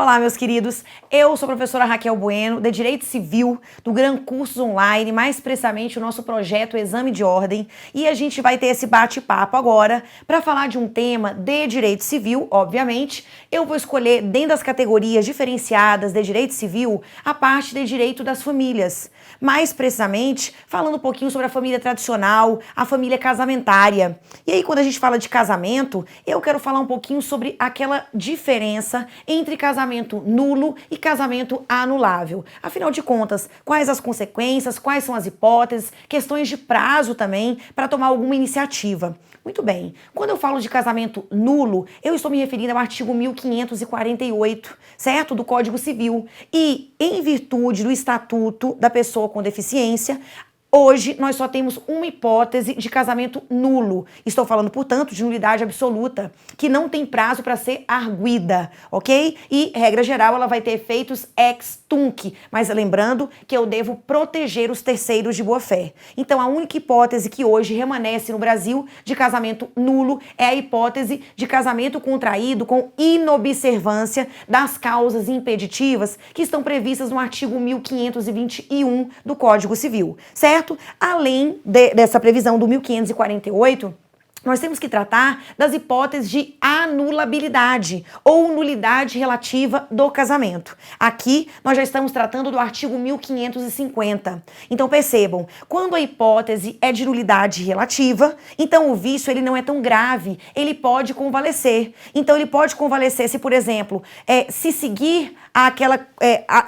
Olá, meus queridos. Eu sou a professora Raquel Bueno, de Direito Civil, do Gran Cursos Online, mais precisamente o nosso projeto Exame de Ordem. E a gente vai ter esse bate-papo agora para falar de um tema de Direito Civil, obviamente. Eu vou escolher, dentro das categorias diferenciadas de Direito Civil, a parte de Direito das Famílias. Mais precisamente, falando um pouquinho sobre a família tradicional, a família casamentária. E aí, quando a gente fala de casamento, eu quero falar um pouquinho sobre aquela diferença entre casamento nulo e casamento anulável. Afinal de contas, quais as consequências, quais são as hipóteses, questões de prazo também para tomar alguma iniciativa. Muito bem, quando eu falo de casamento nulo, eu estou me referindo ao artigo 1548, certo? Do Código Civil. E, em virtude do Estatuto da Pessoa com Deficiência, hoje, nós só temos uma hipótese de casamento nulo. Estou falando, portanto, de nulidade absoluta, que não tem prazo para ser arguida, ok? E, regra geral, ela vai ter efeitos ex tunc, mas lembrando que eu devo proteger os terceiros de boa-fé. Então, a única hipótese que hoje remanesce no Brasil de casamento nulo é a hipótese de casamento contraído com inobservância das causas impeditivas que estão previstas no artigo 1521 do Código Civil, certo? Além dessa previsão do 1548, nós temos que tratar das hipóteses de anulabilidade ou nulidade relativa do casamento. Aqui, nós já estamos tratando do artigo 1550. Então, percebam, quando a hipótese é de nulidade relativa, então o vício ele não é tão grave, ele pode convalescer. Então, ele pode convalescer se, por exemplo, se seguir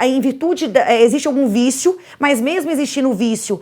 em virtude, existe algum vício, mas mesmo existindo o vício,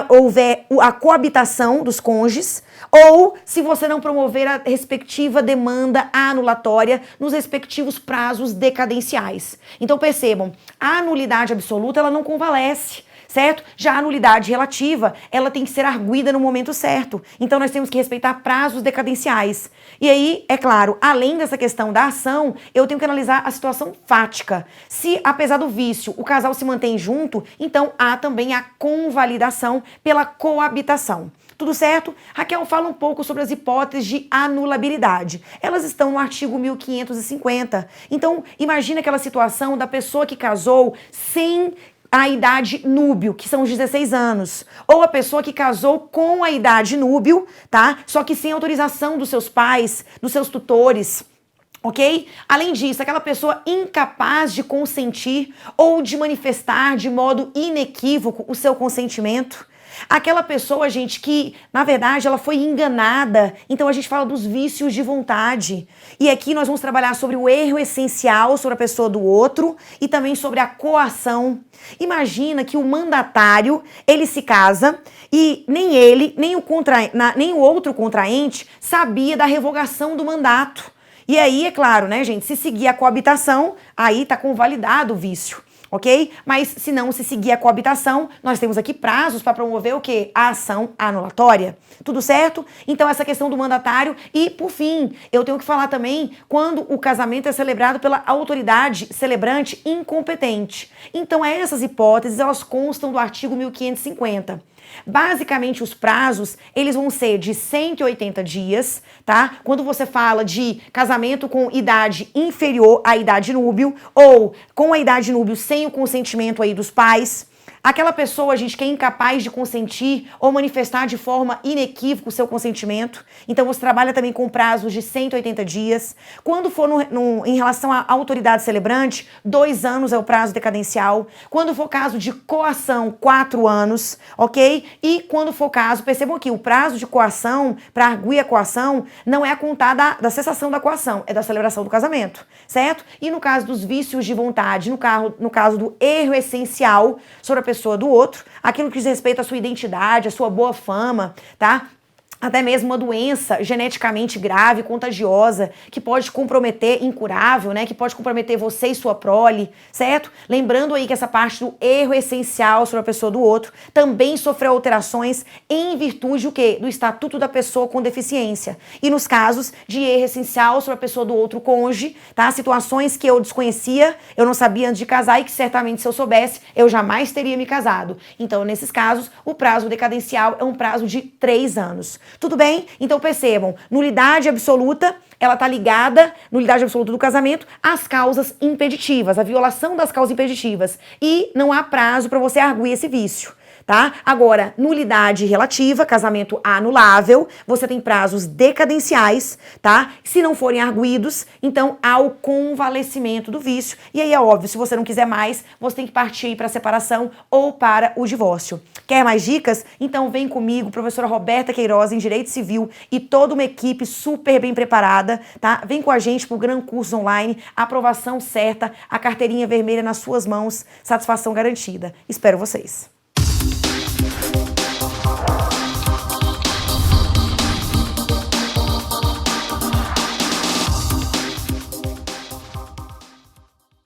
houver a coabitação dos cônjuges, ou se você não promover a respectiva demanda anulatória nos respectivos prazos decadenciais. Então percebam, a nulidade absoluta ela não convalesce, certo? Já a nulidade relativa, ela tem que ser arguida no momento certo. Então nós temos que respeitar prazos decadenciais. E aí, é claro, além dessa questão da ação, eu tenho que analisar a situação fática. Se, apesar do vício, o casal se mantém junto, então há também a convalidação pela coabitação. Tudo certo? Raquel fala um pouco sobre as hipóteses de anulabilidade. Elas estão no artigo 1550. Então, imagina aquela situação da pessoa que casou sem a idade núbio, que são os 16 anos. Ou a pessoa que casou com a idade núbio, tá? Só que sem autorização dos seus pais, dos seus tutores. Ok? Além disso, aquela pessoa incapaz de consentir ou de manifestar de modo inequívoco o seu consentimento. Aquela pessoa, gente, que, na verdade, ela foi enganada. Então, a gente fala dos vícios de vontade. E aqui nós vamos trabalhar sobre o erro essencial sobre a pessoa do outro e também sobre a coação. Imagina que o mandatário, ele se casa e nem ele, nem o outro contraente sabia da revogação do mandato. E aí, é claro, né, gente, se seguir a coabitação, aí tá convalidado o vício. Ok? Mas se não se seguir a coabitação, nós temos aqui prazos para promover o quê? A ação anulatória. Tudo certo? Então essa questão do mandatário e, por fim, eu tenho que falar também quando o casamento é celebrado pela autoridade celebrante incompetente. Então essas hipóteses, elas constam do artigo 1550. Basicamente, os prazos, eles vão ser de 180 dias, tá? Quando você fala de casamento com idade inferior à idade núbio, ou com a idade núbio sem o consentimento aí dos pais. Aquela pessoa, gente, que é incapaz de consentir ou manifestar de forma inequívoca o seu consentimento. Então, você trabalha também com prazos de 180 dias. Quando for em relação à autoridade celebrante, 2 anos é o prazo decadencial. Quando for caso de coação, 4 anos, ok? E quando for caso, percebam aqui, o prazo de coação, para arguir a coação, não é a contar da cessação da coação, é da celebração do casamento, certo? E no caso dos vícios de vontade, no caso do erro essencial sobre a pessoa do outro, aquilo que diz respeito à sua identidade, à sua boa fama, tá? Até mesmo uma doença geneticamente grave, contagiosa, que pode comprometer, incurável, né? Que pode comprometer você e sua prole, certo? Lembrando aí que essa parte do erro essencial sobre a pessoa do outro também sofreu alterações em virtude do quê? Do Estatuto da Pessoa com Deficiência. E nos casos de erro essencial sobre a pessoa do outro cônjuge, tá? Situações que eu desconhecia, eu não sabia antes de casar e que certamente se eu soubesse, eu jamais teria me casado. Então, nesses casos, o prazo decadencial é um prazo de 3 anos. Tudo bem? Então percebam, nulidade absoluta, ela está ligada, nulidade absoluta do casamento, às causas impeditivas, a violação das causas impeditivas. E não há prazo para você arguir esse vício. Tá? Agora, nulidade relativa, casamento anulável, você tem prazos decadenciais, tá? Se não forem arguídos, então há o convalescimento do vício. E aí é óbvio, se você não quiser mais, você tem que partir para a separação ou para o divórcio. Quer mais dicas? Então vem comigo, professora Roberta Queiroz, em Direito Civil, e toda uma equipe super bem preparada, tá? Vem com a gente pro Gran Curso Online, aprovação certa, a carteirinha vermelha nas suas mãos, satisfação garantida. Espero vocês.